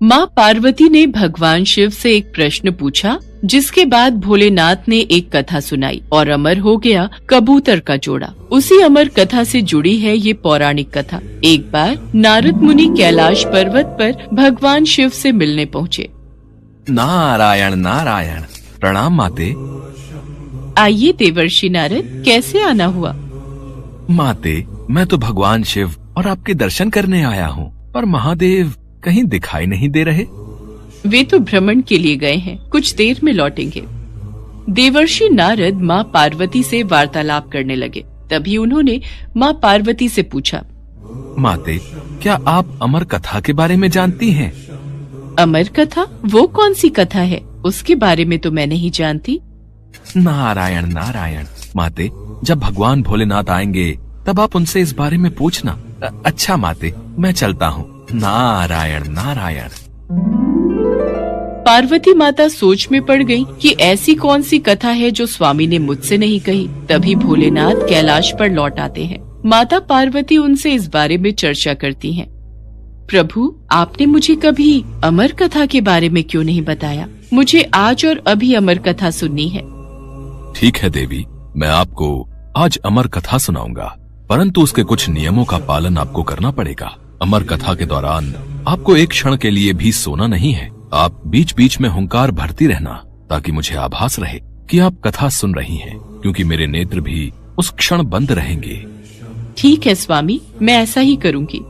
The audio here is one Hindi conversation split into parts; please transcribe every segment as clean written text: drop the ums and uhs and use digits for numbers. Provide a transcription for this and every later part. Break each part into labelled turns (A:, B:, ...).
A: माँ पार्वती ने भगवान शिव से एक प्रश्न पूछा, जिसके बाद भोलेनाथ ने एक कथा सुनाई और अमर हो गया कबूतर का जोड़ा। उसी अमर कथा से जुड़ी है ये पौराणिक कथा। एक बार नारद मुनि कैलाश पर्वत पर भगवान शिव से मिलने पहुँचे।
B: नारायण नारायण, प्रणाम माते।
A: आइए देवर्षि नारद, कैसे आना हुआ?
B: माते, मैं तो भगवान शिव और आपके दर्शन करने आया हूँ, पर महादेव कहीं दिखाई नहीं दे रहे।
A: वे तो भ्रमण के लिए गए हैं, कुछ देर में लौटेंगे। देवर्षि नारद माँ पार्वती से वार्तालाप करने लगे। तभी उन्होंने माँ पार्वती से पूछा,
B: माते, क्या आप अमर कथा के बारे में जानती हैं?
A: अमर कथा? वो कौन सी कथा है? उसके बारे में तो मैं नहीं जानती।
B: नारायण नारायण, माते, जब भगवान भोलेनाथ आएंगे तब आप उनसे इस बारे में पूछना। अच्छा माते, मैं चलता हूँ। नारायण नारायण।
A: पार्वती माता सोच में पड़ गई कि ऐसी कौन सी कथा है जो स्वामी ने मुझसे नहीं कही। तभी भोलेनाथ कैलाश पर लौट आते हैं। माता पार्वती उनसे इस बारे में चर्चा करती हैं। प्रभु, आपने मुझे कभी अमर कथा के बारे में क्यों नहीं बताया? मुझे आज और अभी अमर कथा सुननी है।
B: ठीक है देवी, मैं आपको आज अमर कथा सुनाऊंगा, परंतु उसके कुछ नियमों का पालन आपको करना पड़ेगा। अमर कथा के दौरान आपको एक क्षण के लिए भी सोना नहीं है। आप बीच बीच में हुंकार भरती रहना, ताकि मुझे आभास रहे कि आप कथा सुन रही हैं, क्योंकि मेरे नेत्र भी उस क्षण बंद रहेंगे।
A: ठीक है स्वामी, मैं ऐसा ही करूंगी।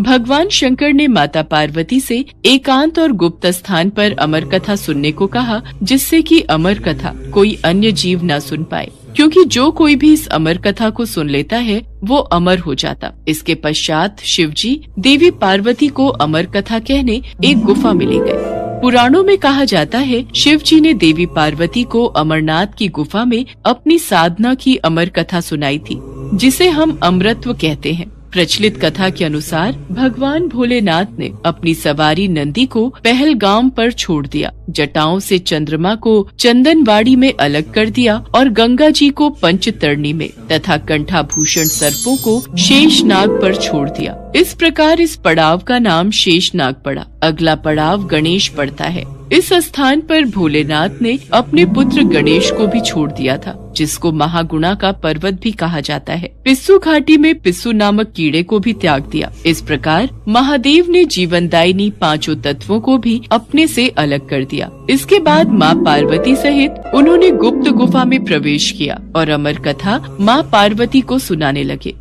A: भगवान शंकर ने माता पार्वती से एकांत और गुप्त स्थान पर अमर कथा सुनने को कहा, जिससे कि अमर कथा कोई अन्य जीव न सुन पाए, क्योंकि जो कोई भी इस अमर कथा को सुन लेता है वो अमर हो जाता। इसके पश्चात शिवजी देवी पार्वती को अमर कथा कहने एक गुफा में ले गए। पुराणों में कहा जाता है, शिवजी ने देवी पार्वती को अमरनाथ की गुफा में अपनी साधना की अमर कथा सुनाई थी, जिसे हम अमृतत्व कहते हैं। प्रचलित कथा के अनुसार भगवान भोलेनाथ ने अपनी सवारी नंदी को पहलगाम पर छोड़ दिया, जटाओं से चंद्रमा को चंदनवाड़ी में अलग कर दिया और गंगा जी को पंचतरणी में तथा कंठाभूषण सर्पों को शेषनाग पर छोड़ दिया। इस प्रकार इस पड़ाव का नाम शेषनाग पड़ा। अगला पड़ाव गणेश पड़ता है। इस स्थान पर भोलेनाथ ने अपने पुत्र गणेश को भी छोड़ दिया था, जिसको महागुणा का पर्वत भी कहा जाता है। पिस्सू घाटी में पिस्सू नामक कीड़े को भी त्याग दिया। इस प्रकार महादेव ने जीवनदायिनी पांचों तत्वों को भी अपने से अलग कर दिया। इसके बाद माँ पार्वती सहित उन्होंने गुप्त गुफा में प्रवेश किया और अमर कथा माँ पार्वती को सुनाने लगे।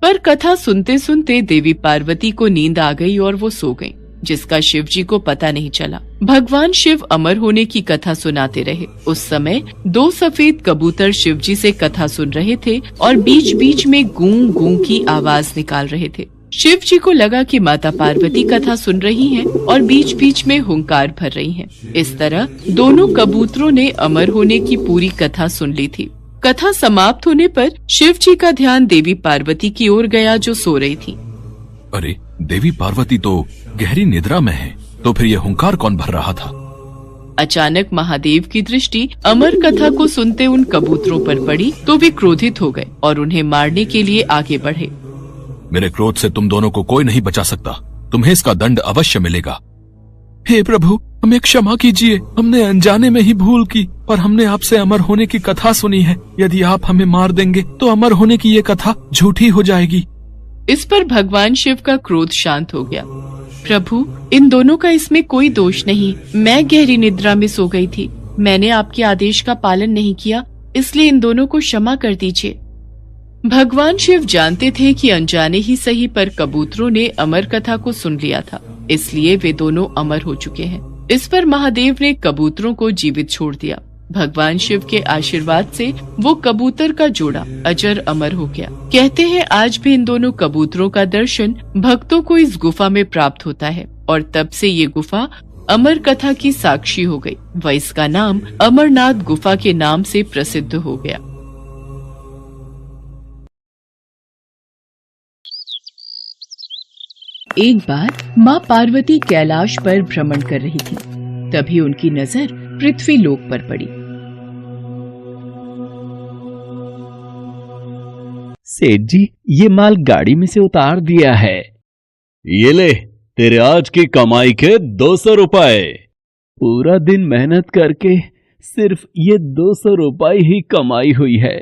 A: पर कथा सुनते सुनते देवी पार्वती को नींद आ गई और वो सो गईं, जिसका शिवजी को पता नहीं चला। भगवान शिव अमर होने की कथा सुनाते रहे। उस समय 2 सफेद कबूतर शिवजी से कथा सुन रहे थे और बीच बीच में गूं गूं की आवाज निकाल रहे थे। शिवजी को लगा कि माता पार्वती कथा सुन रही हैं और बीच बीच में हुंकार भर रही हैं। इस तरह दोनों कबूतरों ने अमर होने की पूरी कथा सुन ली थी। कथा समाप्त होने पर शिवजी का ध्यान देवी पार्वती की ओर गया, जो सो रही थी।
B: अरे, देवी पार्वती तो गहरी निद्रा में है, तो फिर ये हुंकार कौन भर रहा था?
A: अचानक महादेव की दृष्टि अमर कथा को सुनते उन कबूतरों पर पड़ी, तो वे क्रोधित हो गए और उन्हें मारने के लिए आगे बढ़े।
B: मेरे क्रोध से तुम दोनों को कोई नहीं बचा सकता, तुम्हें इसका दंड अवश्य मिलेगा। हे प्रभु, हमें क्षमा कीजिए, हमने अनजाने में ही भूल की, पर हमने आपसे अमर होने की कथा सुनी है। यदि आप हमें मार देंगे तो अमर होने की ये कथा झूठी हो जाएगी।
A: इस पर भगवान शिव का क्रोध शांत हो गया। प्रभु, इन दोनों का इसमें कोई दोष नहीं। मैं गहरी निद्रा में सो गई थी। मैंने आपके आदेश का पालन नहीं किया, इसलिए इन दोनों को क्षमा कर दीजिए। भगवान शिव जानते थे कि अनजाने ही सही पर कबूतरों ने अमर कथा को सुन लिया था, इसलिए वे दोनों अमर हो चुके हैं। इस पर महादेव ने कबूतरों को जीवित छोड़ दिया। भगवान शिव के आशीर्वाद से वो कबूतर का जोड़ा अजर अमर हो गया। कहते हैं आज भी इन दोनों कबूतरों का दर्शन भक्तों को इस गुफा में प्राप्त होता है और तब से ये गुफा अमर कथा की साक्षी हो गई व इसका नाम अमरनाथ गुफा के नाम से प्रसिद्ध हो गया। एक बार माँ पार्वती कैलाश पर भ्रमण कर रही थी। तभी उनकी नजर पृथ्वी लोक पर पड़ी।
C: सेठ जी, ये माल गाड़ी में से उतार दिया है।
D: ये ले, तेरे आज की कमाई के 200 रुपए।
C: पूरा दिन मेहनत करके सिर्फ ये 200 रुपए ही कमाई हुई है।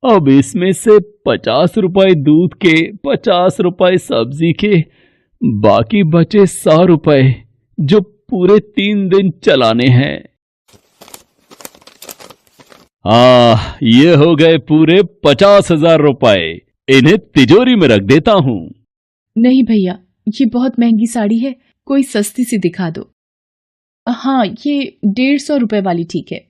C: अब इसमें से 50 रुपए दूध के, 50 रुपए सब्जी के, बाकी बचे 100 रुपए जो पूरे 3 दिन चलाने हैं।
D: ये हो गए पूरे 50,000 रुपए। इन्हें तिजोरी में रख देता हूँ।
A: नहीं भैया, ये बहुत महंगी साड़ी है, कोई सस्ती सी दिखा दो। हाँ, ये 150 रुपए वाली ठीक है।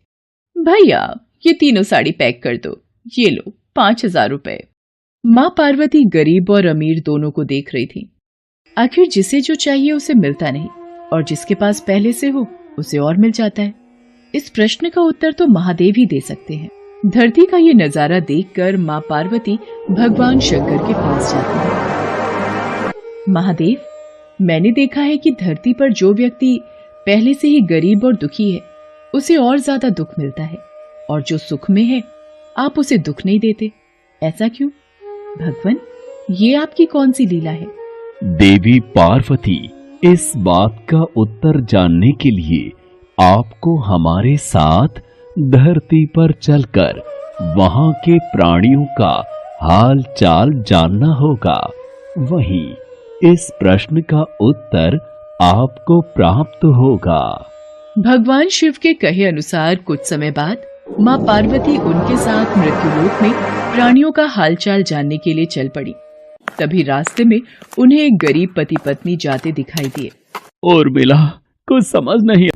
A: भैया, ये तीनों साड़ी पैक कर दो। ये लो 5,000 रुपए। माँ पार्वती गरीब और अमीर दोनों को देख रही थी। आखिर जिसे जो चाहिए उसे मिलता नहीं, और जिसके पास पहले से हो उसे और मिल जाता है। इस प्रश्न का उत्तर तो महादेव ही दे सकते हैं। धरती का ये नजारा देखकर माँ पार्वती भगवान शंकर के पास जाती है। महादेव, मैंने देखा है कि धरती पर जो व्यक्ति पहले से ही गरीब और दुखी है उसे और ज्यादा दुख मिलता है, और जो सुख में है आप उसे दुख नहीं देते। ऐसा क्यों? भगवान, ये आपकी कौन सी लीला है?
C: देवी पार्वती, इस बात का उत्तर जानने के लिए आपको हमारे साथ धरती पर चलकर वहां के प्राणियों का हाल चाल जानना होगा। वहीं इस प्रश्न का उत्तर आपको प्राप्त होगा।
A: भगवान शिव के कहे अनुसार कुछ समय बाद माँ पार्वती उनके साथ मृत्युलोक में प्राणियों का हालचाल जानने के लिए चल पड़ी। तभी रास्ते में उन्हें एक गरीब पति पत्नी जाते दिखाई दिए।
C: और मिला, कुछ समझ नहीं